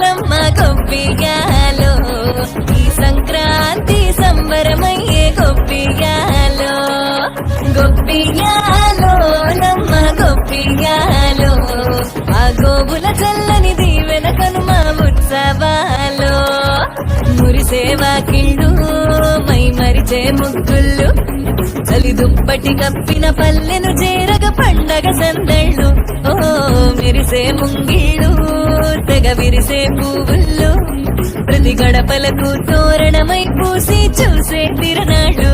లమ్మ గొప్పియాలో ఈ సంక్రాంతి సంబరమయ్యే గొప్పియాలో గొప్పియాలో లమ్మ గొప్పియాలో ఆ గోవుల చల్లని దీవెన కనుమ ఉత్సవాలో మురిసే వాకిళ్ళు మై మరిచే ముగ్గుళ్ళు చలి దుప్పటి కప్పిన పల్లెను చేరగ పండగ సందళ్ళు ఓ మెరిసే ముంగిళ్ళు తెగ విరిసే పువ్వుళ్ళు ప్రతి గడపలకు తోరణమై పూసి చూసే తిరనాళ్ళు